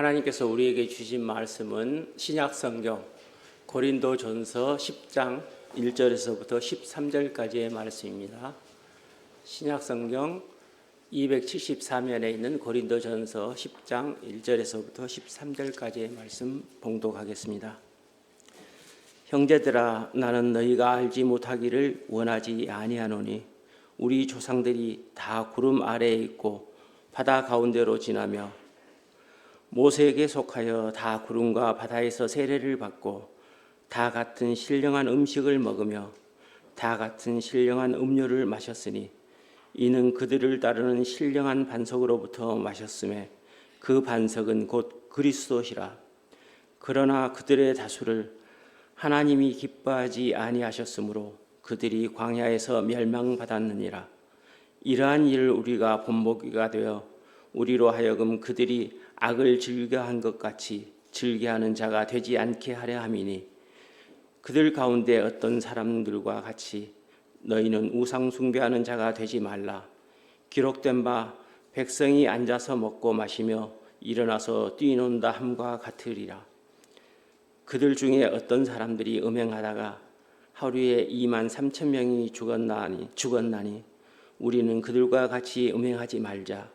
하나님께서 우리에게 주신 말씀은 신약성경 고린도전서 10장 1절에서부터 13절까지의 말씀입니다. 신약성경 274면에 있는 고린도전서 10장 1절에서부터 13절까지의 말씀 봉독하겠습니다. 형제들아, 나는 너희가 알지 못하기를 원하지 아니하노니 우리 조상들이 다 구름 아래에 있고 바다 가운데로 지나며 모세에게 속하여 다 구름과 바다에서 세례를 받고 다 같은 신령한 음식을 먹으며 다 같은 신령한 음료를 마셨으니 이는 그들을 따르는 신령한 반석으로부터 마셨음에 그 반석은 곧 그리스도시라. 그러나 그들의 다수를 하나님이 기뻐하지 아니하셨으므로 그들이 광야에서 멸망받았느니라. 이러한 일을 우리가 본보기가 되어 우리로 하여금 그들이 악을 즐겨한 것 같이 즐겨하는 자가 되지 않게 하려 함이니, 그들 가운데 어떤 사람들과 같이 너희는 우상 숭배하는 자가 되지 말라. 기록된 바 백성이 앉아서 먹고 마시며 일어나서 뛰논다 함과 같으리라. 그들 중에 어떤 사람들이 음행하다가 하루에 23,000명이 죽었나니 우리는 그들과 같이 음행하지 말자.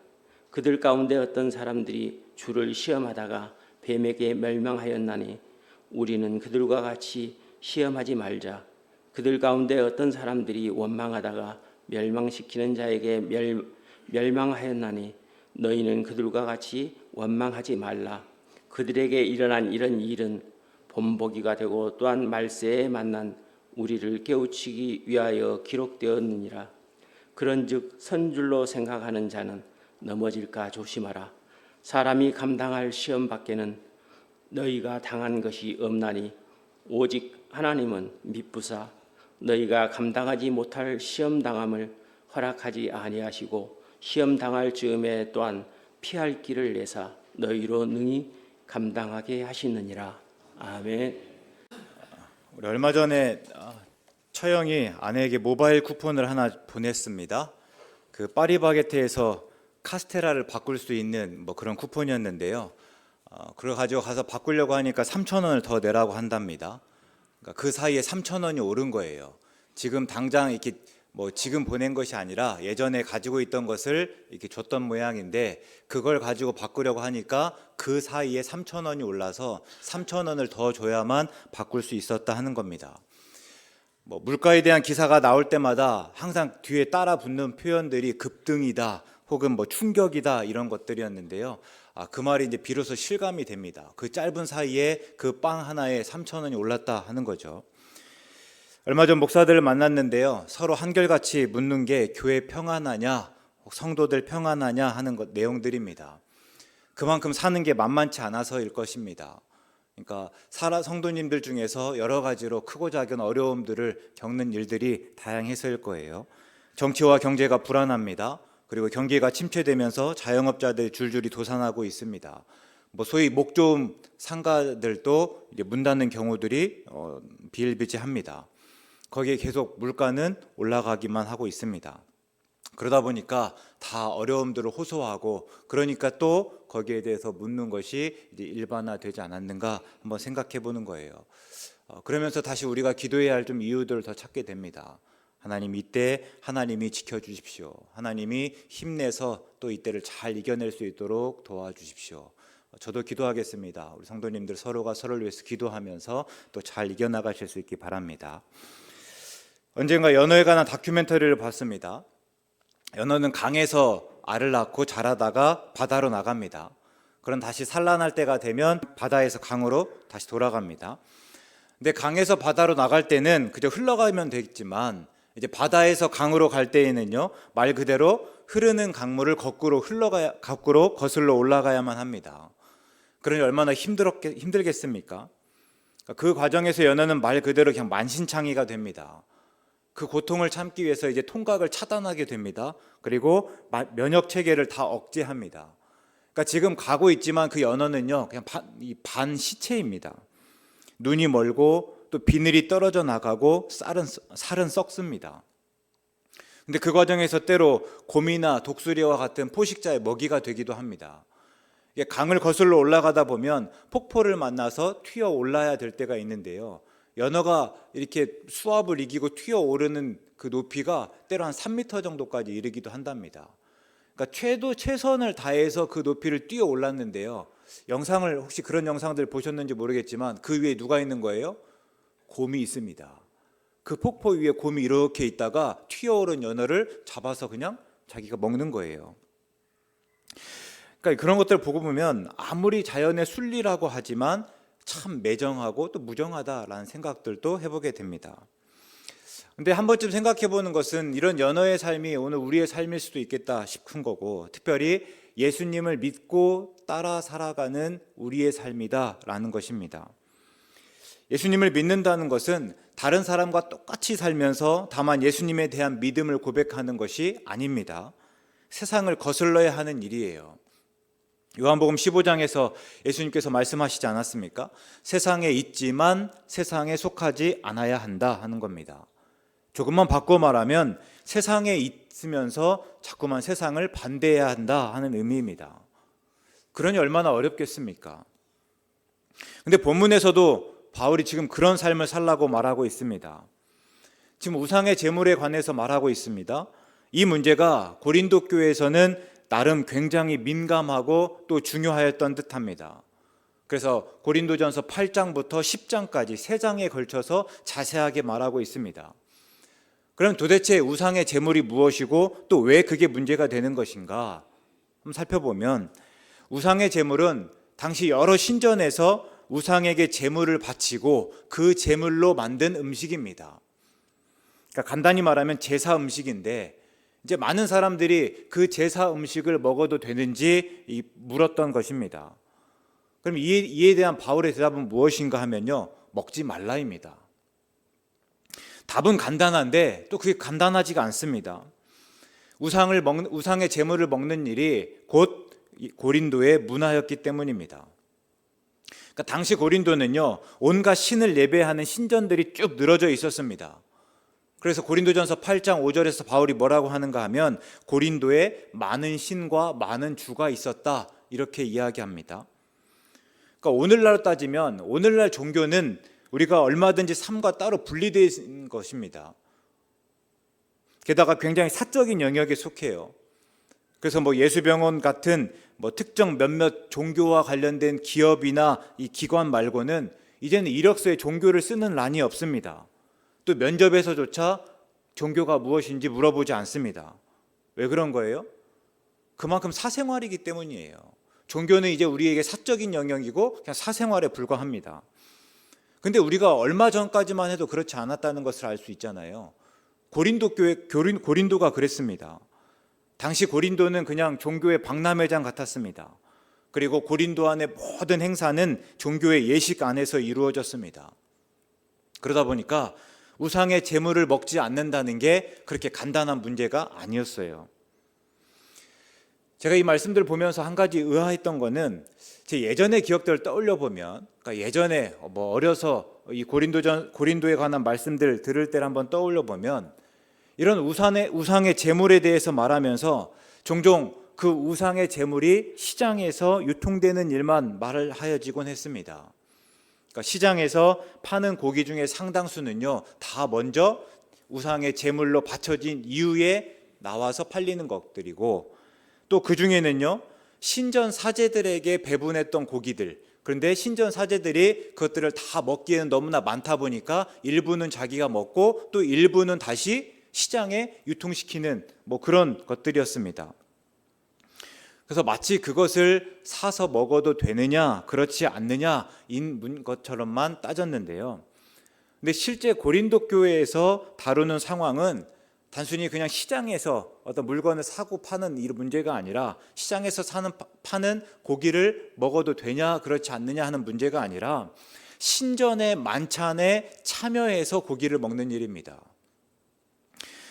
그들 가운데 어떤 사람들이 주를 시험하다가 뱀에게 멸망하였나니 우리는 그들과 같이 시험하지 말자. 그들 가운데 어떤 사람들이 원망하다가 멸망시키는 자에게 멸망하였나니 너희는 그들과 같이 원망하지 말라. 그들에게 일어난 이런 일은 본보기가 되고 또한 말세에 만난 우리를 깨우치기 위하여 기록되었느니라. 그런즉 선줄로 생각하는 자는 넘어질까 조심하라. 사람이 감당할 시험 밖에는 너희가 당한 것이 없나니 오직 하나님은 미쁘사 너희가 감당하지 못할 시험 당함을 허락하지 아니하시고 시험 당할 즈음에 또한 피할 길을 내사 너희로 능히 감당하게 하시느니라. 아멘. 우리 얼마 전에 처형이 아내에게 모바일 쿠폰을 하나 보냈습니다. 그 파리바게트에서 카스테라를 바꿀 수 있는 그런 쿠폰이었는데요. 그걸 가지고 가서 바꾸려고 하니까 3,000원을 더 내라고 한답니다. 그러니까 그 사이에 3,000원이 오른 거예요. 지금 당장 이렇게 지금 보낸 것이 아니라 예전에 가지고 있던 것을 이렇게 줬던 모양인데 그걸 가지고 바꾸려고 하니까 그 사이에 3,000원이 올라서 3,000원을 더 줘야만 바꿀 수 있었다 하는 겁니다. 물가에 대한 기사가 나올 때마다 항상 뒤에 따라 붙는 표현들이 급등이다 혹은 충격이다 이런 것들이었는데요. 그 말이 이제 비로소 실감이 됩니다. 그 짧은 사이에 그 빵 하나에 3,000원이 올랐다 하는 거죠. 얼마 전 목사들을 만났는데요. 서로 한결같이 묻는 게 교회 평안하냐, 성도들 평안하냐 하는 내용들입니다. 그만큼 사는 게 만만치 않아서일 것입니다. 그러니까 성도님들 중에서 여러 가지로 크고 작은 어려움들을 겪는 일들이 다양해서일 거예요. 정치와 경제가 불안합니다. 그리고 경기가 침체되면서 자영업자들이 줄줄이 도산하고 있습니다. 소위 목 좋은 상가들도 이제 문 닫는 경우들이 비일비재합니다. 거기에 계속 물가는 올라가기만 하고 있습니다. 그러다 보니까 다 어려움들을 호소하고 그러니까 또 거기에 대해서 묻는 것이 이제 일반화되지 않았는가 한번 생각해 보는 거예요. 그러면서 다시 우리가 기도해야 할 좀 이유들을 더 찾게 됩니다. 하나님, 이때 하나님이 지켜주십시오. 하나님이 힘내서 또 이때를 잘 이겨낼 수 있도록 도와주십시오. 저도 기도하겠습니다. 우리 성도님들 서로가 서로를 위해서 기도하면서 또 잘 이겨나가실 수 있기 바랍니다. 언젠가 연어에 관한 다큐멘터리를 봤습니다. 연어는 강에서 알을 낳고 자라다가 바다로 나갑니다. 그럼 다시 산란할 때가 되면 바다에서 강으로 다시 돌아갑니다. 근데 강에서 바다로 나갈 때는 그저 흘러가면 되겠지만 이제 바다에서 강으로 갈 때에는요, 말 그대로 흐르는 강물을 거꾸로 거슬러 올라가야만 합니다. 그러니 얼마나 힘들겠습니까? 그 과정에서 연어는 말 그대로 그냥 만신창이가 됩니다. 그 고통을 참기 위해서 이제 통각을 차단하게 됩니다. 그리고 면역 체계를 다 억제합니다. 그러니까 지금 가고 있지만 그 연어는요, 그냥 반 시체입니다. 눈이 멀고 또 비늘이 떨어져 나가고 살은 썩습니다. 근데 그 과정에서 때로 곰이나 독수리와 같은 포식자의 먹이가 되기도 합니다. 이게 강을 거슬러 올라가다 보면 폭포를 만나서 튀어 올라야 될 때가 있는데요. 연어가 이렇게 수압을 이기고 튀어 오르는 그 높이가 때로 한 3m 정도까지 이르기도 한답니다. 그러니까 최선을 다해서 그 높이를 뛰어 올랐는데요. 영상을 혹시 그런 영상들 보셨는지 모르겠지만 그 위에 누가 있는 거예요? 곰이 있습니다. 그 폭포 위에 곰이 이렇게 있다가 튀어오른 연어를 잡아서 그냥 자기가 먹는 거예요. 그러니까 그런 것들을 보고 보면 아무리 자연의 순리라고 하지만 참 매정하고 또 무정하다라는 생각들도 해보게 됩니다. 근데 한 번쯤 생각해 보는 것은 이런 연어의 삶이 오늘 우리의 삶일 수도 있겠다 싶은 거고, 특별히 예수님을 믿고 따라 살아가는 우리의 삶이다라는 것입니다. 예수님을 믿는다는 것은 다른 사람과 똑같이 살면서 다만 예수님에 대한 믿음을 고백하는 것이 아닙니다. 세상을 거슬러야 하는 일이에요. 요한복음 15장에서 예수님께서 말씀하시지 않았습니까? 세상에 있지만 세상에 속하지 않아야 한다 하는 겁니다. 조금만 바꿔 말하면 세상에 있으면서 자꾸만 세상을 반대해야 한다 하는 의미입니다. 그러니 얼마나 어렵겠습니까? 근데 본문에서도 바울이 지금 그런 삶을 살라고 말하고 있습니다. 지금 우상의 제물에 관해서 말하고 있습니다. 이 문제가 고린도 교회에서는 나름 굉장히 민감하고 또 중요하였던 듯합니다. 그래서 고린도전서 8장부터 10장까지 3장에 걸쳐서 자세하게 말하고 있습니다. 그럼 도대체 우상의 제물이 무엇이고 또 왜 그게 문제가 되는 것인가? 한번 살펴보면 우상의 제물은 당시 여러 신전에서 우상에게 제물을 바치고 그 제물로 만든 음식입니다. 그러니까 간단히 말하면 제사 음식인데, 이제 많은 사람들이 그 제사 음식을 먹어도 되는지 물었던 것입니다. 그럼 이에 대한 바울의 대답은 무엇인가 하면요, 먹지 말라입니다. 답은 간단한데 또 그게 간단하지가 않습니다. 우상의 제물을 먹는 일이 곧 고린도의 문화였기 때문입니다. 그러니까 당시 고린도는요, 온갖 신을 예배하는 신전들이 쭉 늘어져 있었습니다. 그래서 고린도전서 8장 5절에서 바울이 뭐라고 하는가 하면 고린도에 많은 신과 많은 주가 있었다, 이렇게 이야기합니다. 그러니까 오늘날로 따지면 오늘날 종교는 우리가 얼마든지 삶과 따로 분리되어 있는 것입니다. 게다가 굉장히 사적인 영역에 속해요. 그래서 예수병원 같은 특정 몇몇 종교와 관련된 기업이나 이 기관 말고는 이제는 이력서에 종교를 쓰는 란이 없습니다. 또 면접에서조차 종교가 무엇인지 물어보지 않습니다. 왜 그런 거예요? 그만큼 사생활이기 때문이에요. 종교는 이제 우리에게 사적인 영역이고 그냥 사생활에 불과합니다. 근데 우리가 얼마 전까지만 해도 그렇지 않았다는 것을 알 수 있잖아요. 고린도가 그랬습니다. 당시 고린도는 그냥 종교의 박람회장 같았습니다. 그리고 고린도 안의 모든 행사는 종교의 예식 안에서 이루어졌습니다. 그러다 보니까 우상의 제물을 먹지 않는다는 게 그렇게 간단한 문제가 아니었어요. 제가 이 말씀들을 보면서 한 가지 의아했던 거는, 제 예전의 기억들을 떠올려 보면, 그러니까 예전에 어려서 이 고린도에 관한 말씀들 들을 때를 한번 떠올려 보면, 이런 우상의 제물에 대해서 말하면서 종종 그 우상의 제물이 시장에서 유통되는 일만 말을 하여지곤 했습니다. 그러니까 시장에서 파는 고기 중에 상당수는요, 다 먼저 우상의 제물로 바쳐진 이후에 나와서 팔리는 것들이고, 또 그 중에는요, 신전 사제들에게 배분했던 고기들, 그런데 신전 사제들이 그것들을 다 먹기에는 너무나 많다 보니까 일부는 자기가 먹고 또 일부는 다시 시장에 유통시키는 그런 것들이었습니다. 그래서 마치 그것을 사서 먹어도 되느냐 그렇지 않느냐인 것처럼만 따졌는데요. 근데 실제 고린도 교회에서 다루는 상황은 단순히 그냥 시장에서 어떤 물건을 사고 파는 이 문제가 아니라, 시장에서 파는 고기를 먹어도 되냐 그렇지 않느냐 하는 문제가 아니라 신전의 만찬에 참여해서 고기를 먹는 일입니다.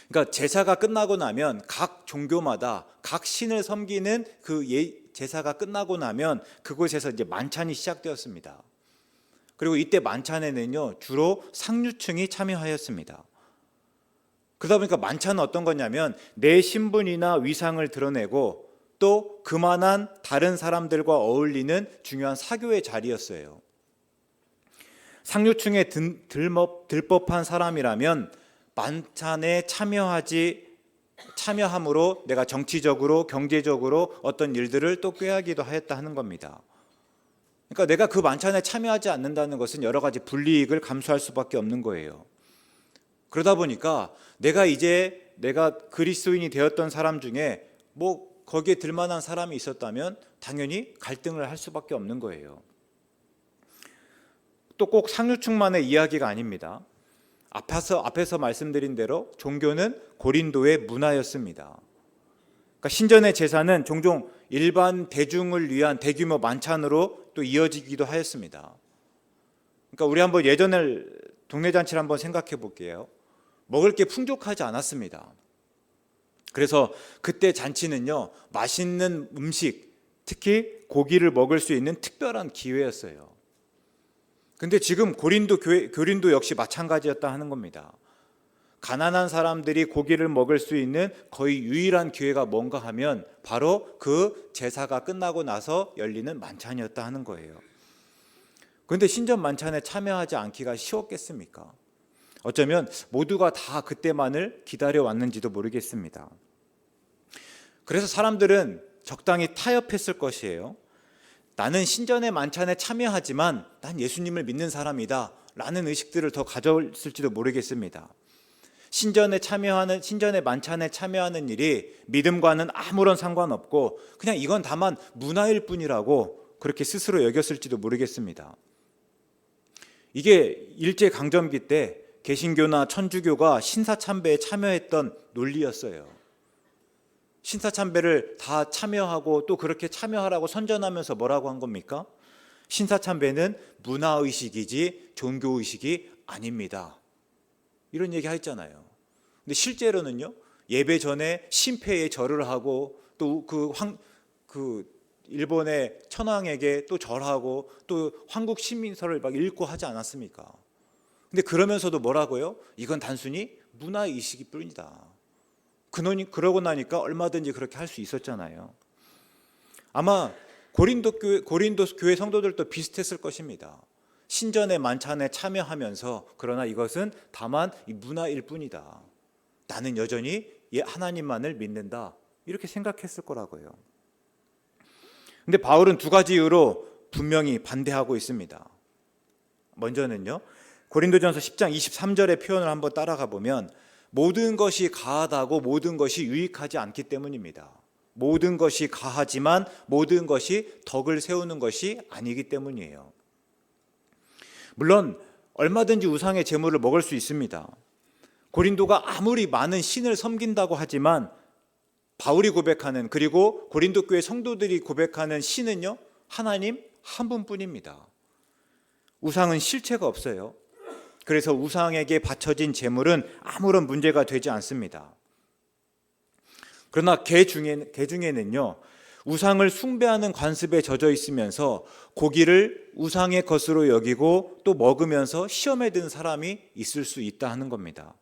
그러니까 제사가 끝나고 나면 각 종교마다 각 신을 섬기는 그 제사가 끝나고 나면 그곳에서 이제 만찬이 시작되었습니다. 그리고 이때 만찬에는요, 주로 상류층이 참여하였습니다. 그러다 보니까 만찬은 어떤 거냐면 내 신분이나 위상을 드러내고 또 그만한 다른 사람들과 어울리는 중요한 사교의 자리였어요. 상류층에 들법한 사람이라면 만찬에 참여함으로 내가 정치적으로 경제적으로 어떤 일들을 또 꾀하기도 하였다 하는 겁니다. 그러니까 내가 그 만찬에 참여하지 않는다는 것은 여러 가지 불이익을 감수할 수밖에 없는 거예요. 그러다 보니까 내가 그리스도인이 되었던 사람 중에 거기에 들만한 사람이 있었다면 당연히 갈등을 할 수밖에 없는 거예요. 또 꼭 상류층만의 이야기가 아닙니다. 앞에서 말씀드린 대로 종교는 고린도의 문화였습니다. 그러니까 신전의 제사는 종종 일반 대중을 위한 대규모 만찬으로 또 이어지기도 하였습니다. 그러니까 우리 한번 예전에 동네 잔치를 한번 생각해 볼게요. 먹을 게 풍족하지 않았습니다. 그래서 그때 잔치는요, 맛있는 음식, 특히 고기를 먹을 수 있는 특별한 기회였어요. 근데 지금 고린도 역시 마찬가지였다 하는 겁니다. 가난한 사람들이 고기를 먹을 수 있는 거의 유일한 기회가 뭔가 하면 바로 그 제사가 끝나고 나서 열리는 만찬이었다 하는 거예요. 그런데 신전 만찬에 참여하지 않기가 쉬웠겠습니까? 어쩌면 모두가 다 그때만을 기다려왔는지도 모르겠습니다. 그래서 사람들은 적당히 타협했을 것이에요. 나는 신전의 만찬에 참여하지만 난 예수님을 믿는 사람이다 라는 의식들을 더 가졌을지도 모르겠습니다. 신전의 만찬에 참여하는 일이 믿음과는 아무런 상관없고 그냥 이건 다만 문화일 뿐이라고 그렇게 스스로 여겼을지도 모르겠습니다. 이게 일제강점기 때 개신교나 천주교가 신사참배에 참여했던 논리였어요. 신사참배를 다 참여하고 또 그렇게 참여하라고 선전하면서 뭐라고 한 겁니까? 신사참배는 문화의식이지 종교의식이 아닙니다. 이런 얘기 했잖아요. 근데 실제로는요, 예배 전에 신패에 절을 하고 또 그 일본의 천황에게 또 절하고 또 한국 신민서를 막 읽고 하지 않았습니까? 근데 그러면서도 뭐라고요? 이건 단순히 문화의식일 뿐이다. 그러고 나니까 얼마든지 그렇게 할 수 있었잖아요. 아마 고린도 교회 성도들도 비슷했을 것입니다. 신전의 만찬에 참여하면서 그러나 이것은 다만 문화일 뿐이다. 나는 여전히 하나님만을 믿는다. 이렇게 생각했을 거라고요. 근데 바울은 두 가지 이유로 분명히 반대하고 있습니다. 먼저는요, 고린도전서 10장 23절의 표현을 한번 따라가 보면 모든 것이 가하다고 모든 것이 유익하지 않기 때문입니다. 모든 것이 가하지만 모든 것이 덕을 세우는 것이 아니기 때문이에요. 물론 얼마든지 우상의 제물을 먹을 수 있습니다. 고린도가 아무리 많은 신을 섬긴다고 하지만 바울이 고백하는, 그리고 고린도 교회 성도들이 고백하는 신은요, 하나님 한 분뿐입니다. 우상은 실체가 없어요. 그래서 우상에게 바쳐진 제물은 아무런 문제가 되지 않습니다. 그러나 개 중에는요, 우상을 숭배하는 관습에 젖어 있으면서 고기를 우상의 것으로 여기고 또 먹으면서 시험에 든 사람이 있을 수 있다 하는 겁니다.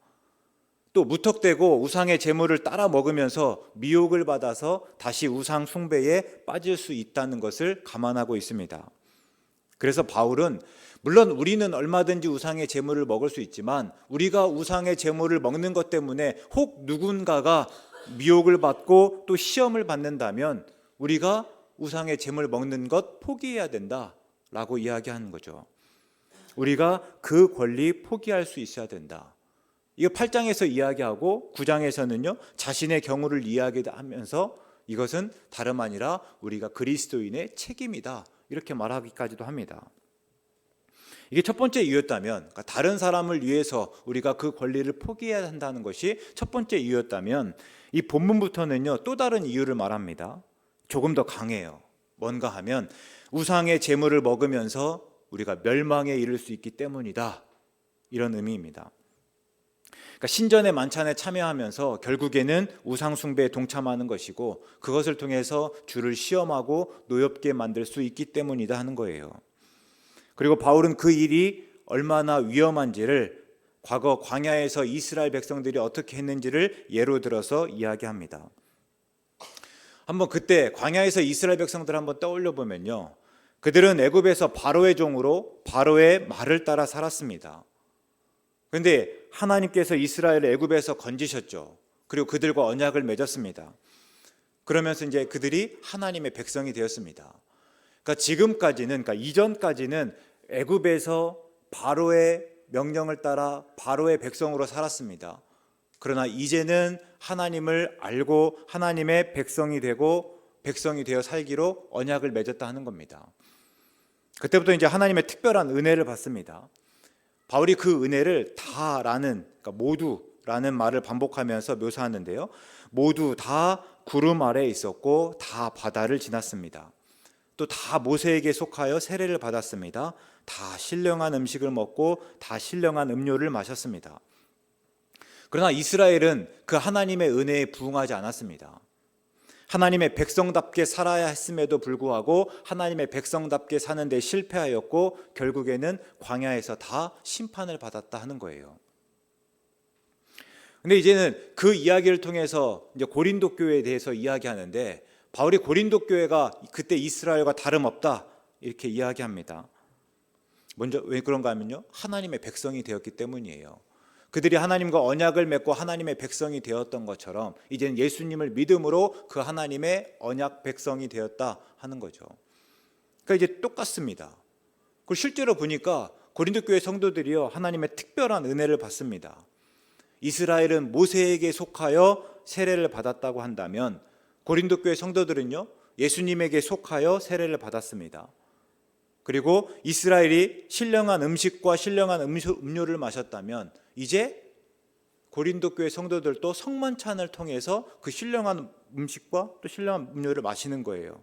또 무턱대고 우상의 제물을 따라 먹으면서 미혹을 받아서 다시 우상 숭배에 빠질 수 있다는 것을 감안하고 있습니다. 그래서 바울은 물론 우리는 얼마든지 우상의 제물을 먹을 수 있지만 우리가 우상의 제물을 먹는 것 때문에 혹 누군가가 미혹을 받고 또 시험을 받는다면 우리가 우상의 제물 먹는 것 포기해야 된다라고 이야기하는 거죠. 우리가 그 권리 포기할 수 있어야 된다. 이거 8장에서 이야기하고 9장에서는요, 자신의 경우를 이야기하면서 이것은 다름 아니라 우리가 그리스도인의 책임이다. 이렇게 말하기까지도 합니다. 이게 첫 번째 이유였다면, 그러니까 다른 사람을 위해서 우리가 그 권리를 포기해야 한다는 것이 첫 번째 이유였다면, 이 본문부터는요, 또 다른 이유를 말합니다. 조금 더 강해요. 뭔가 하면 우상의 제물을 먹으면서 우리가 멸망에 이를 수 있기 때문이다. 이런 의미입니다. 그러니까 신전의 만찬에 참여하면서 결국에는 우상 숭배에 동참하는 것이고 그것을 통해서 주를 시험하고 노엽게 만들 수 있기 때문이다 하는 거예요. 그리고 바울은 그 일이 얼마나 위험한지를 과거 광야에서 이스라엘 백성들이 어떻게 했는지를 예로 들어서 이야기합니다. 한번 그때 광야에서 이스라엘 백성들 한번 떠올려 보면요, 그들은 애굽에서 바로의 종으로 바로의 말을 따라 살았습니다. 그런데 하나님께서 이스라엘을 애굽에서 건지셨죠. 그리고 그들과 언약을 맺었습니다. 그러면서 이제 그들이 하나님의 백성이 되었습니다. 그러니까 지금까지는, 그러니까 이전까지는 애굽에서 바로의 명령을 따라 바로의 백성으로 살았습니다. 그러나 이제는 하나님을 알고 하나님의 백성이 되고 백성이 되어 살기로 언약을 맺었다 하는 겁니다. 그때부터 이제 하나님의 특별한 은혜를 받습니다. 바울이 그 은혜를 다라는, 그러니까 모두라는 말을 반복하면서 묘사하는데요, 모두 다 구름 아래에 있었고 다 바다를 지났습니다. 또 다 모세에게 속하여 세례를 받았습니다. 다 신령한 음식을 먹고 다 신령한 음료를 마셨습니다. 그러나 이스라엘은 그 하나님의 은혜에 부응하지 않았습니다. 하나님의 백성답게 살아야 했음에도 불구하고 하나님의 백성답게 사는 데 실패하였고 결국에는 광야에서 다 심판을 받았다 하는 거예요. 근데 이제는 그 이야기를 통해서 이제 고린도 교회에 대해서 이야기하는데, 바울이 고린도 교회가 그때 이스라엘과 다름없다 이렇게 이야기합니다. 먼저 왜 그런가 하면요, 하나님의 백성이 되었기 때문이에요. 그들이 하나님과 언약을 맺고 하나님의 백성이 되었던 것처럼 이제는 예수님을 믿음으로 그 하나님의 언약 백성이 되었다 하는 거죠. 그러니까 이제 똑같습니다. 그리고 실제로 보니까 고린도 교회 성도들이요, 하나님의 특별한 은혜를 받습니다. 이스라엘은 모세에게 속하여 세례를 받았다고 한다면 고린도 교회 성도들은요, 예수님에게 속하여 세례를 받았습니다. 그리고 이스라엘이 신령한 음식과 신령한 음료를 마셨다면 이제 고린도 교회 성도들도 성만찬을 통해서 그 신령한 음식과 또 신령한 음료를 마시는 거예요.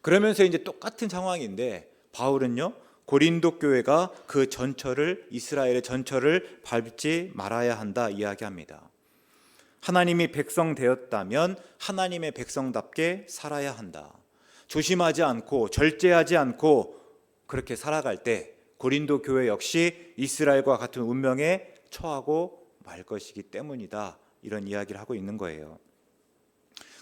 그러면서 이제 똑같은 상황인데 바울은요, 고린도 교회가 그 전철을, 이스라엘의 전철을 밟지 말아야 한다 이야기합니다. 하나님이 백성 되었다면 하나님의 백성답게 살아야 한다. 조심하지 않고 절제하지 않고 그렇게 살아갈 때 고린도 교회 역시 이스라엘과 같은 운명에 처하고 말 것이기 때문이다, 이런 이야기를 하고 있는 거예요.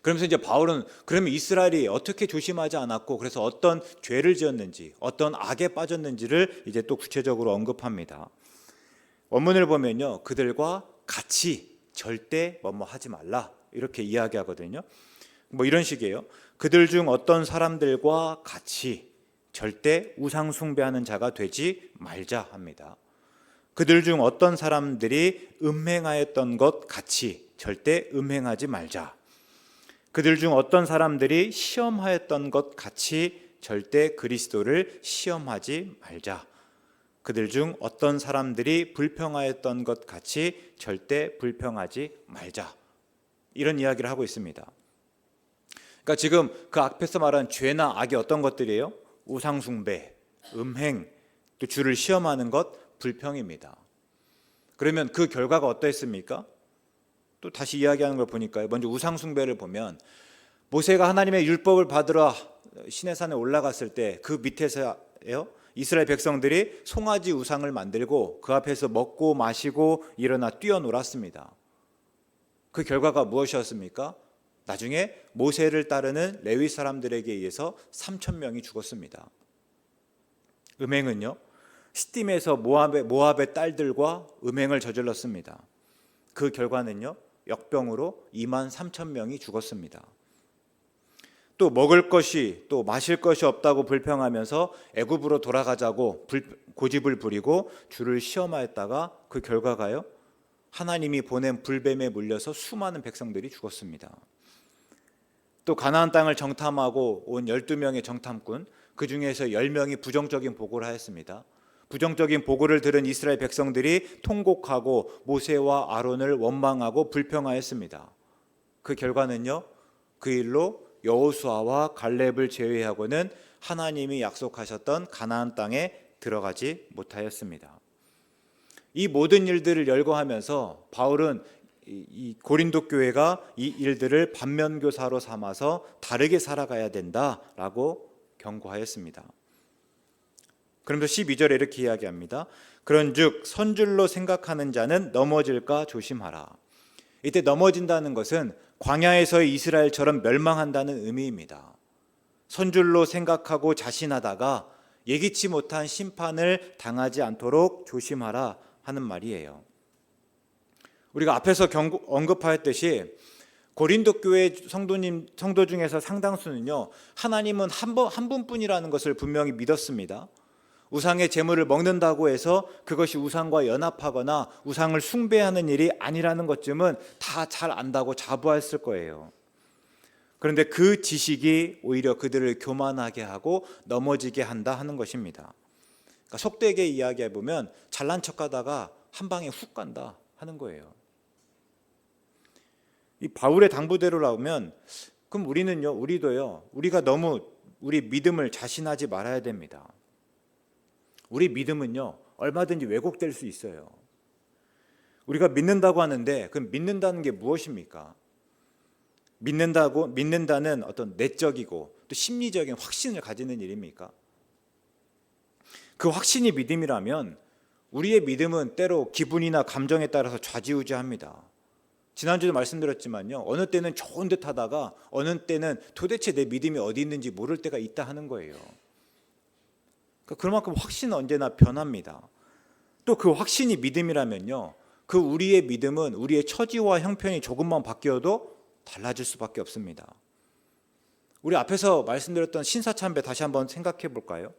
그러면서 이제 바울은 그러면 이스라엘이 어떻게 조심하지 않았고 그래서 어떤 죄를 지었는지, 어떤 악에 빠졌는지를 이제 또 구체적으로 언급합니다. 원문을 보면요, 그들과 같이 절대 뭐뭐 하지 말라 이렇게 이야기하거든요. 뭐 이런 식이에요. 그들 중 어떤 사람들과 같이 절대 우상 숭배하는 자가 되지 말자 합니다. 그들 중 어떤 사람들이 음행하였던 것 같이 절대 음행하지 말자. 그들 중 어떤 사람들이 시험하였던 것 같이 절대 그리스도를 시험하지 말자. 그들 중 어떤 사람들이 불평하였던 것 같이 절대 불평하지 말자. 이런 이야기를 하고 있습니다. 그러니까 지금 그 앞에서 말한 죄나 악이 어떤 것들이에요? 우상숭배, 음행, 또 주를 시험하는 것, 불평입니다. 그러면 그 결과가 어떠했습니까? 또 다시 이야기하는 걸 보니까요, 먼저 우상숭배를 보면 모세가 하나님의 율법을 받으러 시내산에 올라갔을 때 그 밑에서요, 이스라엘 백성들이 송아지 우상을 만들고 그 앞에서 먹고 마시고 일어나 뛰어놀았습니다. 그 결과가 무엇이었습니까? 나중에 모세를 따르는 레위 사람들에게 의해서 3,000명이 죽었습니다. 음행은요, 시딤에서 모압의 딸들과 음행을 저질렀습니다. 그 결과는요, 역병으로 23,000명이 죽었습니다. 또 먹을 것이 또 마실 것이 없다고 불평하면서 애굽으로 돌아가자고 고집을 부리고 주를 시험하였다가 그 결과가요, 하나님이 보낸 불뱀에 물려서 수많은 백성들이 죽었습니다. 또 가나안 땅을 정탐하고 온 12명의 정탐꾼, 그 중에서 10명이 부정적인 보고를 하였습니다. 부정적인 보고를 들은 이스라엘 백성들이 통곡하고 모세와 아론을 원망하고 불평하였습니다. 그 결과는요, 그 일로 여호수아와 갈렙을 제외하고는 하나님이 약속하셨던 가나안 땅에 들어가지 못하였습니다. 이 모든 일들을 열거하면서 바울은 이 고린도 교회가 이 일들을 반면교사로 삼아서 다르게 살아가야 된다라고 경고하였습니다. 그러면서 12절에 이렇게 이야기합니다. 그런즉 선줄로 생각하는 자는 넘어질까 조심하라. 이때 넘어진다는 것은 광야에서의 이스라엘처럼 멸망한다는 의미입니다. 선줄로 생각하고 자신하다가 예기치 못한 심판을 당하지 않도록 조심하라 하는 말이에요. 우리가 앞에서 언급하였듯이 고린도 교회 성도 중에서 상당수는요, 하나님은 한 분뿐이라는 것을 분명히 믿었습니다. 우상의 제물을 먹는다고 해서 그것이 우상과 연합하거나 우상을 숭배하는 일이 아니라는 것쯤은 다 잘 안다고 자부했을 거예요. 그런데 그 지식이 오히려 그들을 교만하게 하고 넘어지게 한다 하는 것입니다. 그러니까 속되게 이야기해 보면 잘난 척하다가 한 방에 훅 간다 하는 거예요. 이 바울의 당부대로 나오면 그럼 우리도요, 우리가 너무 우리 믿음을 자신하지 말아야 됩니다. 우리 믿음은요, 얼마든지 왜곡될 수 있어요. 우리가 믿는다고 하는데 그럼 믿는다는 게 무엇입니까? 믿는다는 어떤 내적이고 또 심리적인 확신을 가지는 일입니까? 그 확신이 믿음이라면 우리의 믿음은 때로 기분이나 감정에 따라서 좌지우지합니다. 지난주도 말씀드렸지만요, 어느 때는 좋은 듯 하다가 어느 때는 도대체 내 믿음이 어디 있는지 모를 때가 있다 하는 거예요. 그러니까 그만큼 확신은 언제나 변합니다. 또 그 확신이 믿음이라면요, 그 우리의 믿음은 우리의 처지와 형편이 조금만 바뀌어도 달라질 수밖에 없습니다. 우리 앞에서 말씀드렸던 신사참배 다시 한번 생각해 볼까요?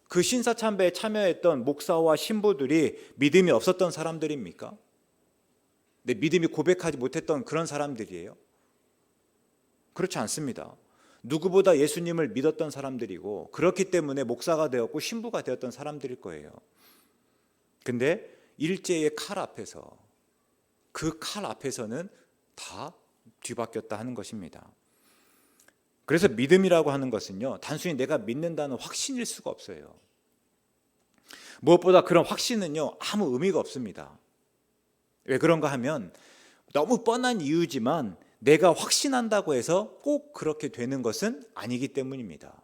그 신사참배에 참여했던 목사와 신부들이 믿음이 없었던 사람들입니까? 내 믿음이 고백하지 못했던 그런 사람들이에요? 그렇지 않습니다. 누구보다 예수님을 믿었던 사람들이고 그렇기 때문에 목사가 되었고 신부가 되었던 사람들일 거예요. 근데 일제의 칼 앞에서, 그 칼 앞에서는 다 뒤바뀌었다 하는 것입니다. 그래서 믿음이라고 하는 것은요, 단순히 내가 믿는다는 확신일 수가 없어요. 무엇보다 그런 확신은요, 아무 의미가 없습니다. 왜 그런가 하면 너무 뻔한 이유지만 내가 확신한다고 해서 꼭 그렇게 되는 것은 아니기 때문입니다.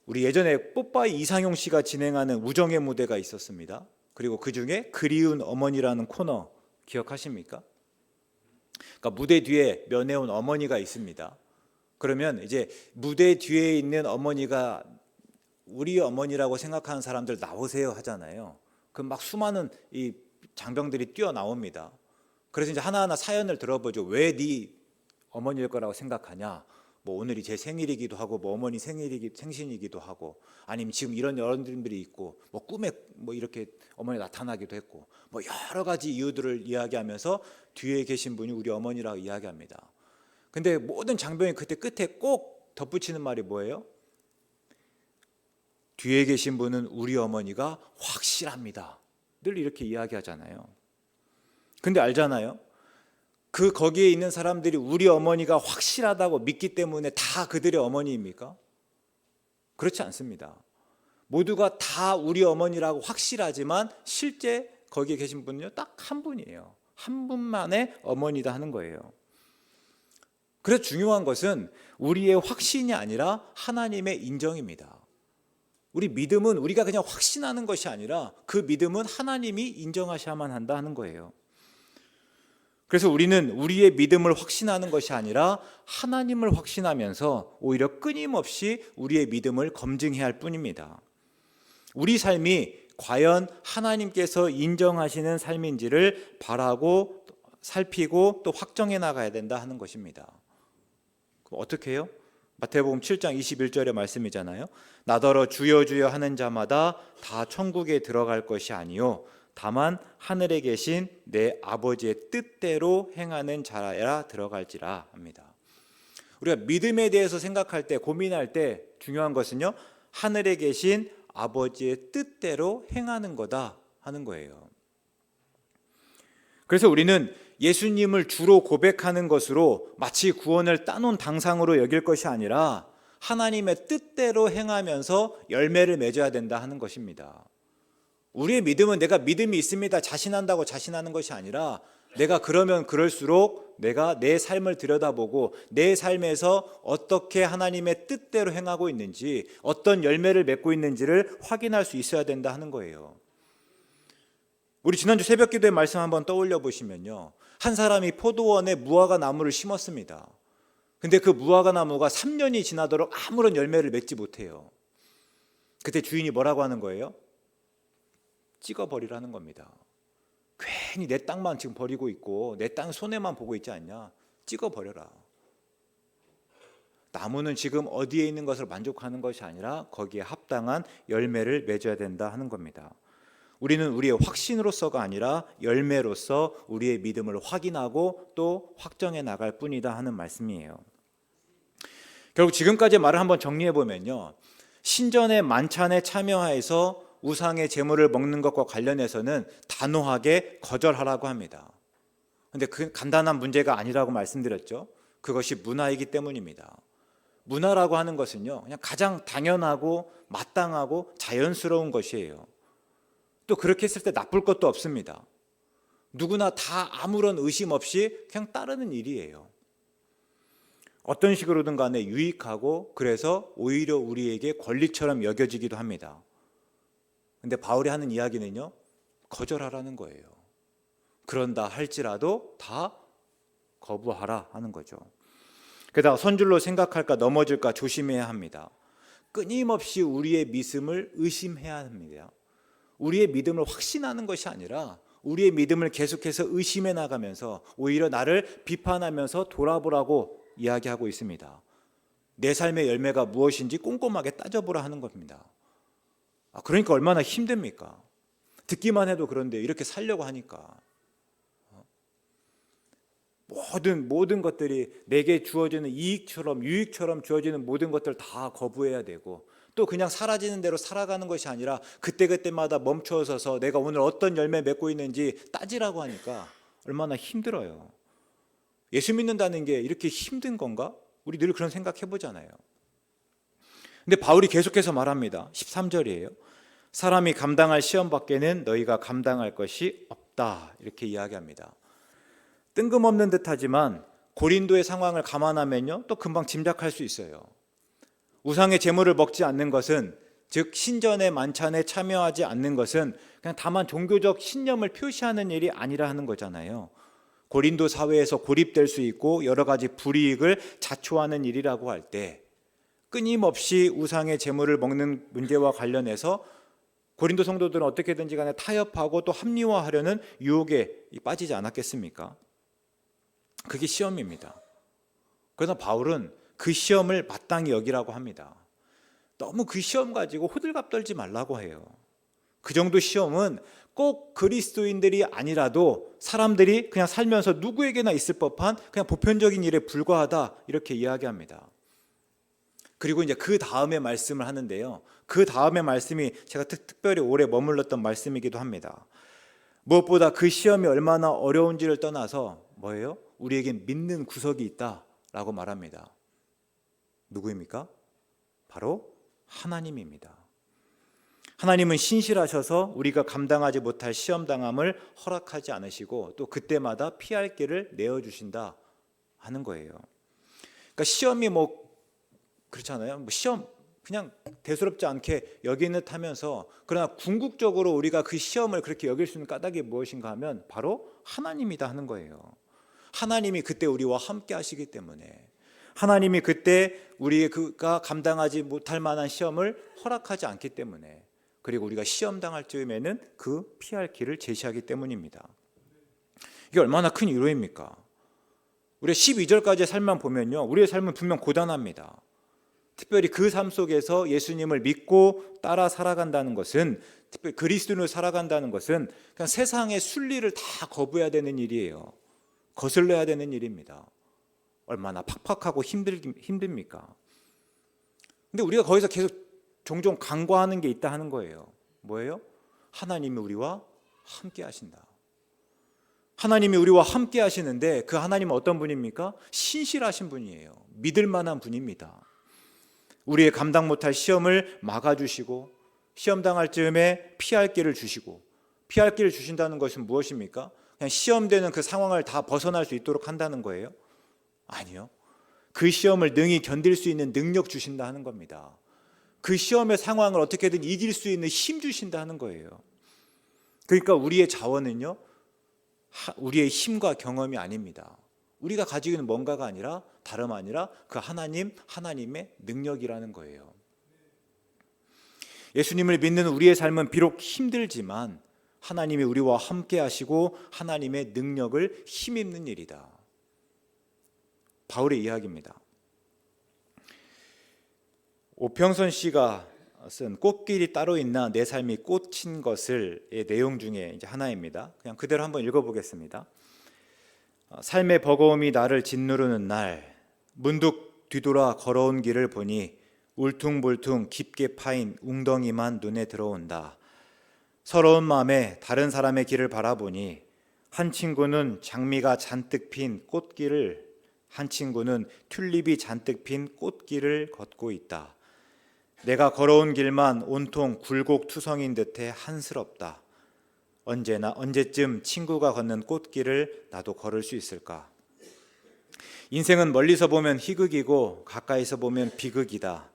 우리 예전에 뽀빠이 이상용 씨가 진행하는 우정의 무대가 있었습니다. 그리고 그중에 그리운 어머니라는 코너 기억하십니까? 그러니까 무대 뒤에 면회온 어머니가 있습니다. 그러면 이제 무대 뒤에 있는 어머니가 우리 어머니라고 생각하는 사람들 나오세요 하잖아요. 그럼 막 수많은 이 장병들이 뛰어나옵니다. 그래서 이제 하나하나 사연을 들어보죠. 왜 네 어머니일 거라고 생각하냐? 뭐 오늘이 제 생일이기도 하고, 뭐 어머니 생신이기도 하고, 아니면 지금 이런 여러분들이 있고, 뭐 꿈에 뭐 이렇게 어머니 나타나기도 했고, 뭐 여러 가지 이유들을 이야기하면서 뒤에 계신 분이 우리 어머니라고 이야기합니다. 근데 모든 장병이 그때 끝에 꼭 덧붙이는 말이 뭐예요? 뒤에 계신 분은 우리 어머니가 확실합니다. 늘 이렇게 이야기하잖아요. 근데 알잖아요. 거기에 있는 사람들이 우리 어머니가 확실하다고 믿기 때문에 다 그들의 어머니입니까? 그렇지 않습니다. 모두가 다 우리 어머니라고 확실하지만 실제 거기에 계신 분은요, 딱 한 분이에요. 한 분만의 어머니다 하는 거예요. 그래서 중요한 것은 우리의 확신이 아니라 하나님의 인정입니다. 우리 믿음은 우리가 그냥 확신하는 것이 아니라 그 믿음은 하나님이 인정하셔야만 한다 하는 거예요. 그래서 우리는 우리의 믿음을 확신하는 것이 아니라 하나님을 확신하면서 오히려 끊임없이 우리의 믿음을 검증해야 할 뿐입니다. 우리 삶이 과연 하나님께서 인정하시는 삶인지를 바라고 살피고 또 확정해 나가야 된다 하는 것입니다. 그럼 어떻게 해요? 마태복음 7장 21절의 말씀이잖아요. 나더러 주여 주여 하는 자마다 다 천국에 들어갈 것이 아니요 다만 하늘에 계신 내 아버지의 뜻대로 행하는 자라 들어갈지라 합니다. 우리가 믿음에 대해서 생각할 때, 고민할 때 중요한 것은요, 하늘에 계신 아버지의 뜻대로 행하는 거다 하는 거예요. 그래서 우리는 예수님을 주로 고백하는 것으로 마치 구원을 따놓은 당상으로 여길 것이 아니라 하나님의 뜻대로 행하면서 열매를 맺어야 된다 하는 것입니다. 우리의 믿음은 내가 믿음이 있습니다, 자신한다고 자신하는 것이 아니라 내가 그러면 그럴수록 내가 내 삶을 들여다보고 내 삶에서 어떻게 하나님의 뜻대로 행하고 있는지, 어떤 열매를 맺고 있는지를 확인할 수 있어야 된다 하는 거예요. 우리 지난주 새벽 기도의 말씀 한번 떠올려 보시면요, 한 사람이 포도원에 무화과 나무를 심었습니다. 근데 그 무화과 나무가 3년이 지나도록 아무런 열매를 맺지 못해요. 그때 주인이 뭐라고 하는 거예요? 찍어버리라는 겁니다. 괜히 내 땅만 지금 버리고 있고 내 땅 손해만 보고 있지 않냐? 찍어버려라. 나무는 지금 어디에 있는 것을 만족하는 것이 아니라 거기에 합당한 열매를 맺어야 된다 하는 겁니다. 우리는 우리의 확신으로서가 아니라 열매로서 우리의 믿음을 확인하고 또 확정해 나갈 뿐이다 하는 말씀이에요. 결국 지금까지의 말을 한번 정리해 보면요, 신전의 만찬에 참여해서 우상의 제물을 먹는 것과 관련해서는 단호하게 거절하라고 합니다. 그런데 그 간단한 문제가 아니라고 말씀드렸죠. 그것이 문화이기 때문입니다. 문화라고 하는 것은요, 그냥 가장 당연하고 마땅하고 자연스러운 것이에요. 또 그렇게 했을 때 나쁠 것도 없습니다. 누구나 다 아무런 의심 없이 그냥 따르는 일이에요. 어떤 식으로든 간에 유익하고 그래서 오히려 우리에게 권리처럼 여겨지기도 합니다. 근데 바울이 하는 이야기는요, 거절하라는 거예요. 그런다 할지라도 다 거부하라 하는 거죠. 게다가 선줄로 생각할까 넘어질까 조심해야 합니다. 끊임없이 우리의 믿음을 의심해야 합니다. 우리의 믿음을 확신하는 것이 아니라 우리의 믿음을 계속해서 의심해 나가면서 오히려 나를 비판하면서 돌아보라고 이야기하고 있습니다. 내 삶의 열매가 무엇인지 꼼꼼하게 따져보라 하는 겁니다. 그러니까 얼마나 힘듭니까? 듣기만 해도 그런데 이렇게 살려고 하니까 모든 것들이 내게 주어지는 이익처럼 유익처럼 주어지는 모든 것들 다 거부해야 되고, 또 그냥 사라지는 대로 살아가는 것이 아니라 그때그때마다 멈춰서서 내가 오늘 어떤 열매 맺고 있는지 따지라고 하니까 얼마나 힘들어요. 예수 믿는다는 게 이렇게 힘든 건가? 우리 늘 그런 생각 해보잖아요. 근데 바울이 계속해서 말합니다. 13절이에요. 사람이 감당할 시험 밖에는 너희가 감당할 것이 없다, 이렇게 이야기합니다. 뜬금없는 듯하지만 고린도의 상황을 감안하면요, 또 금방 짐작할 수 있어요. 우상의 제물을 먹지 않는 것은, 즉 신전의 만찬에 참여하지 않는 것은 그냥 다만 종교적 신념을 표시하는 일이 아니라 하는 거잖아요. 고린도 사회에서 고립될 수 있고 여러 가지 불이익을 자초하는 일이라고 할 때 끊임없이 우상의 제물을 먹는 문제와 관련해서 고린도 성도들은 어떻게든지 간에 타협하고 또 합리화하려는 유혹에 빠지지 않았겠습니까? 그게 시험입니다. 그러나 바울은 그 시험을 마땅히 여기라고 합니다. 너무 그 시험 가지고 호들갑 떨지 말라고 해요. 그 정도 시험은 꼭 그리스도인들이 아니라도 사람들이 그냥 살면서 누구에게나 있을 법한 그냥 보편적인 일에 불과하다, 이렇게 이야기합니다. 그리고 이제 그 다음에 말씀을 하는데요, 그 다음에 말씀이 제가 특별히 오래 머물렀던 말씀이기도 합니다. 무엇보다 그 시험이 얼마나 어려운지를 떠나서 뭐예요? 우리에겐 믿는 구석이 있다라고 말합니다. 누구입니까? 바로 하나님입니다. 하나님은 신실하셔서 우리가 감당하지 못할 시험당함을 허락하지 않으시고 또 그때마다 피할 길을 내어주신다 하는 거예요. 그러니까 시험이 그렇잖아요. 시험 그냥 대수롭지 않게 여기는 듯 하면서, 그러나 궁극적으로 우리가 그 시험을 그렇게 여길 수 있는 까닭이 무엇인가 하면 바로 하나님이다 하는 거예요. 하나님이 그때 우리와 함께 하시기 때문에, 하나님이 그때 우리가 감당하지 못할 만한 시험을 허락하지 않기 때문에, 그리고 우리가 시험 당할 즈음에는 그 피할 길을 제시하기 때문입니다. 이게 얼마나 큰 위로입니까? 우리 12절까지의 삶만 보면요, 우리의 삶은 분명 고단합니다. 특별히 그 삶 속에서 예수님을 믿고 따라 살아간다는 것은, 특별히 그리스도인으로 살아간다는 것은 그냥 세상의 순리를 다 거부해야 되는 일이에요. 거슬러야 되는 일입니다. 얼마나 팍팍하고 힘듭니까? 근데 우리가 거기서 계속 종종 간과하는 게 있다 하는 거예요. 뭐예요? 하나님이 우리와 함께 하신다. 하나님이 우리와 함께 하시는데 그 하나님은 어떤 분입니까? 신실하신 분이에요. 믿을 만한 분입니다. 우리의 감당 못할 시험을 막아주시고, 시험 당할 즈음에 피할 길을 주시고, 피할 길을 주신다는 것은 무엇입니까? 그냥 시험되는 그 상황을 다 벗어날 수 있도록 한다는 거예요? 아니요. 그 시험을 능히 견딜 수 있는 능력 주신다 하는 겁니다. 그 시험의 상황을 어떻게든 이길 수 있는 힘 주신다 하는 거예요. 그러니까 우리의 자원은요, 우리의 힘과 경험이 아닙니다. 우리가 가지고 있는 뭔가가 아니라 다름 아니라 그 하나님의 능력이라는 거예요. 예수님을 믿는 우리의 삶은 비록 힘들지만 하나님이 우리와 함께 하시고 하나님의 능력을 힘입는 일이다. 바울의 이야기입니다. 오평선 씨가 쓴 꽃길이 따로 있나 내 삶이 꽂힌 것을의 내용 중에 이제 하나입니다. 그냥 그대로 한번 읽어보겠습니다. 삶의 버거움이 나를 짓누르는 날 문득 뒤돌아 걸어온 길을 보니 울퉁불퉁 깊게 파인 웅덩이만 눈에 들어온다. 서러운 마음에 다른 사람의 길을 바라보니 한 친구는 장미가 잔뜩 핀 꽃길을, 한 친구는 튤립이 잔뜩 핀 꽃길을 걷고 있다. 내가 걸어온 길만 온통 굴곡투성인 듯해 한스럽다. 언제쯤 친구가 걷는 꽃길을 나도 걸을 수 있을까? 인생은 멀리서 보면 희극이고 가까이서 보면 비극이다.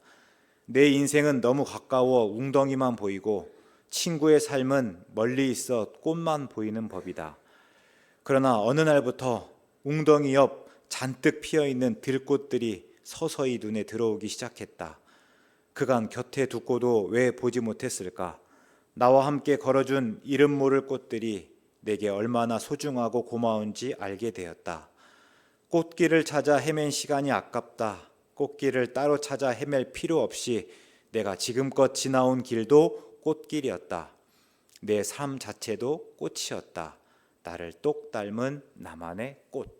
내 인생은 너무 가까워 웅덩이만 보이고 친구의 삶은 멀리 있어 꽃만 보이는 법이다. 그러나 어느 날부터 웅덩이 옆 잔뜩 피어있는 들꽃들이 서서히 눈에 들어오기 시작했다. 그간 곁에 두고도 왜 보지 못했을까? 나와 함께 걸어준 이름 모를 꽃들이 내게 얼마나 소중하고 고마운지 알게 되었다. 꽃길을 찾아 헤맨 시간이 아깝다. 꽃길을 따로 찾아 헤맬 필요 없이 내가 지금껏 지나온 길도 꽃길이었다. 내 삶 자체도 꽃이었다. 나를 똑 닮은 나만의 꽃.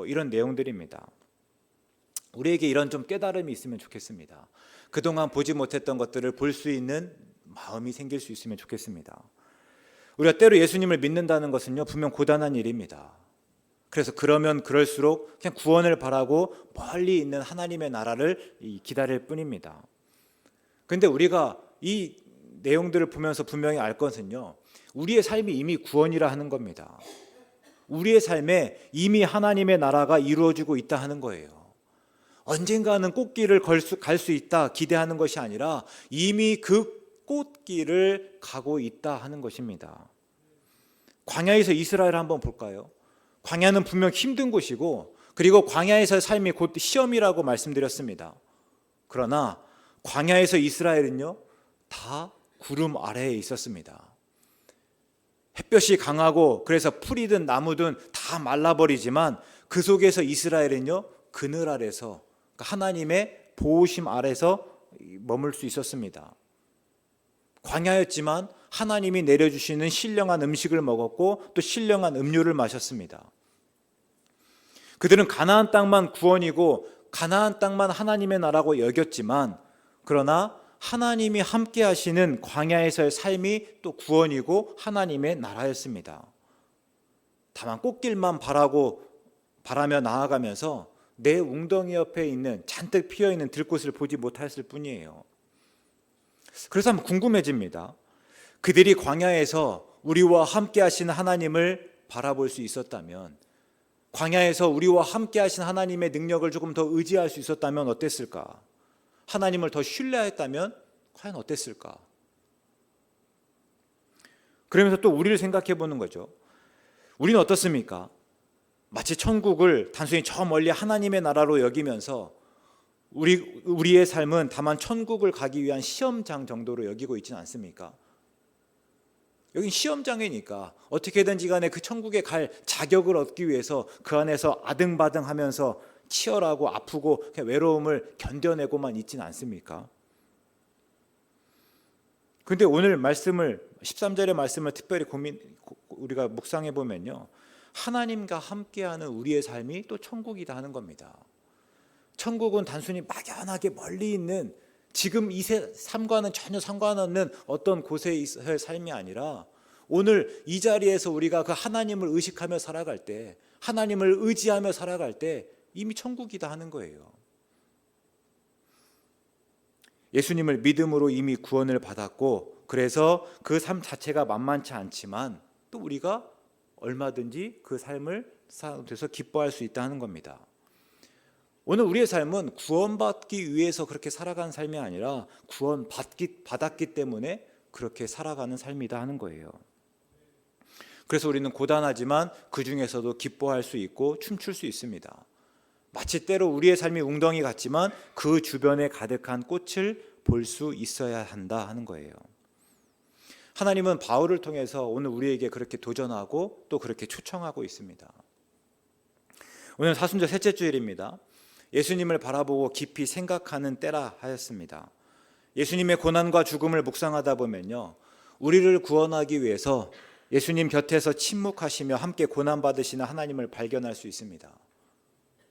이런 내용들입니다. 우리에게 이런 좀 깨달음이 있으면 좋겠습니다. 그동안 보지 못했던 것들을 볼 수 있는 마음이 생길 수 있으면 좋겠습니다. 우리가 때로 예수님을 믿는다는 것은요, 분명 고단한 일입니다. 그래서 그러면 그럴수록 그냥 구원을 바라고 멀리 있는 하나님의 나라를 기다릴 뿐입니다. 그런데 우리가 이 내용들을 보면서 분명히 알 것은요, 우리의 삶이 이미 구원이라 하는 겁니다. 우리의 삶에 이미 하나님의 나라가 이루어지고 있다 하는 거예요. 언젠가는 꽃길을 갈 수 있다 기대하는 것이 아니라 이미 그 꽃길을 가고 있다 하는 것입니다. 광야에서 이스라엘을 한번 볼까요? 광야는 분명 힘든 곳이고, 그리고 광야에서의 삶이 곧 시험이라고 말씀드렸습니다. 그러나 광야에서 이스라엘은요, 다 구름 아래에 있었습니다. 햇볕이 강하고 그래서 풀이든 나무든 다 말라버리지만 그 속에서 이스라엘은요, 그늘 아래서, 하나님의 보호심 아래서 머물 수 있었습니다. 광야였지만 하나님이 내려주시는 신령한 음식을 먹었고 또 신령한 음료를 마셨습니다. 그들은 가나안 땅만 구원이고 가나안 땅만 하나님의 나라고 여겼지만, 그러나 하나님이 함께 하시는 광야에서의 삶이 또 구원이고 하나님의 나라였습니다. 다만 꽃길만 바라며 나아가면서 내 웅덩이 옆에 있는 잔뜩 피어있는 들꽃을 보지 못했을 뿐이에요. 그래서 한번 궁금해집니다. 그들이 광야에서 우리와 함께 하시는 하나님을 바라볼 수 있었다면, 광야에서 우리와 함께 하신 하나님의 능력을 조금 더 의지할 수 있었다면 어땠을까? 하나님을 더 신뢰했다면 과연 어땠을까? 그러면서 또 우리를 생각해 보는 거죠. 우리는 어떻습니까? 마치 천국을 단순히 저 멀리 하나님의 나라로 여기면서 우리의 삶은 다만 천국을 가기 위한 시험장 정도로 여기고 있지는 않습니까? 여긴 시험장이니까 어떻게든지 간에 그 천국에 갈 자격을 얻기 위해서 그 안에서 아등바등하면서 치열하고 아프고 외로움을 견뎌내고만 있지는 않습니까? 그런데 오늘 말씀을, 13절의 말씀을 특별히 우리가 묵상해 보면요, 하나님과 함께하는 우리의 삶이 또 천국이다 하는 겁니다. 천국은 단순히 막연하게 멀리 있는 지금 이 삶과는 전혀 상관없는 어떤 곳에서의 삶이 아니라, 오늘 이 자리에서 우리가 그 하나님을 의식하며 살아갈 때, 하나님을 의지하며 살아갈 때 이미 천국이다 하는 거예요. 예수님을 믿음으로 이미 구원을 받았고, 그래서 그 삶 자체가 만만치 않지만 또 우리가 얼마든지 그 삶을 살아서 기뻐할 수 있다 하는 겁니다. 오늘 우리의 삶은 구원받기 위해서 그렇게 살아가는 삶이 아니라 구원받았기 때문에 그렇게 살아가는 삶이다 하는 거예요. 그래서 우리는 고단하지만 그 중에서도 기뻐할 수 있고 춤출 수 있습니다. 마치 때로 우리의 삶이 웅덩이 같지만 그 주변에 가득한 꽃을 볼 수 있어야 한다 하는 거예요. 하나님은 바울을 통해서 오늘 우리에게 그렇게 도전하고 또 그렇게 초청하고 있습니다. 오늘 사순절 셋째 주일입니다. 예수님을 바라보고 깊이 생각하는 때라 하였습니다. 예수님의 고난과 죽음을 묵상하다 보면요, 우리를 구원하기 위해서 예수님 곁에서 침묵하시며 함께 고난받으시는 하나님을 발견할 수 있습니다.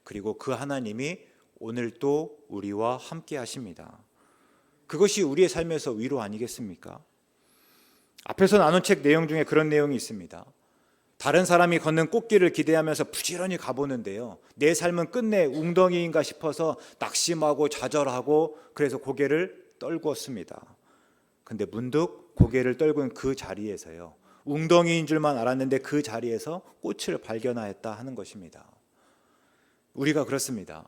그리고 그 하나님이 오늘 또 우리와 함께 하십니다. 그것이 우리의 삶에서 위로 아니겠습니까? 앞에서 나눈 책 내용 중에 그런 내용이 있습니다. 다른 사람이 걷는 꽃길을 기대하면서 부지런히 가보는데요, 내 삶은 끝내 웅덩이인가 싶어서 낙심하고 좌절하고 그래서 고개를 떨구었습니다. 근데 문득 고개를 떨군 그 자리에서요, 웅덩이인 줄만 알았는데 그 자리에서 꽃을 발견하였다 하는 것입니다. 우리가 그렇습니다.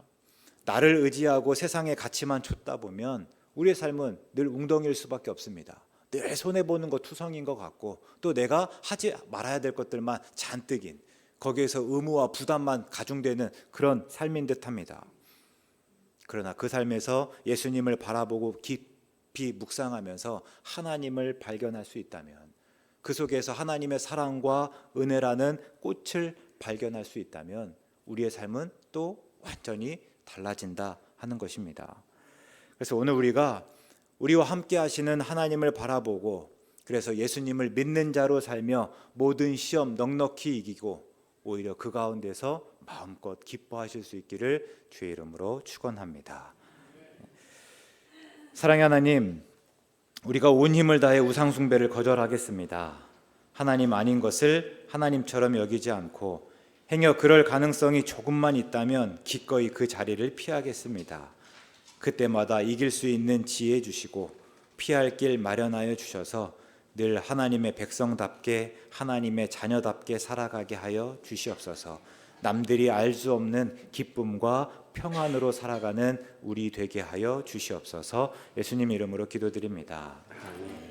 나를 의지하고 세상의 가치만 좇다 보면 우리의 삶은 늘 웅덩이일 수밖에 없습니다. 늘 손해보는 것 투성인 것 같고 또 내가 하지 말아야 될 것들만 잔뜩인, 거기에서 의무와 부담만 가중되는 그런 삶인 듯합니다. 그러나 그 삶에서 예수님을 바라보고 깊이 묵상하면서 하나님을 발견할 수 있다면, 그 속에서 하나님의 사랑과 은혜라는 꽃을 발견할 수 있다면 우리의 삶은 또 완전히 달라진다 하는 것입니다. 그래서 오늘 우리가 우리와 함께 하시는 하나님을 바라보고 그래서 예수님을 믿는 자로 살며 모든 시험 넉넉히 이기고 오히려 그 가운데서 마음껏 기뻐하실 수 있기를 주의 이름으로 축원합니다. 사랑의 하나님, 우리가 온 힘을 다해 우상 숭배를 거절하겠습니다. 하나님 아닌 것을 하나님처럼 여기지 않고 행여 그럴 가능성이 조금만 있다면 기꺼이 그 자리를 피하겠습니다. 그때마다 이길 수 있는 지혜 주시고 피할 길 마련하여 주셔서 늘 하나님의 백성답게 하나님의 자녀답게 살아가게 하여 주시옵소서. 남들이 알 수 없는 기쁨과 평안으로 살아가는 우리 되게 하여 주시옵소서. 예수님 이름으로 기도드립니다. 아멘.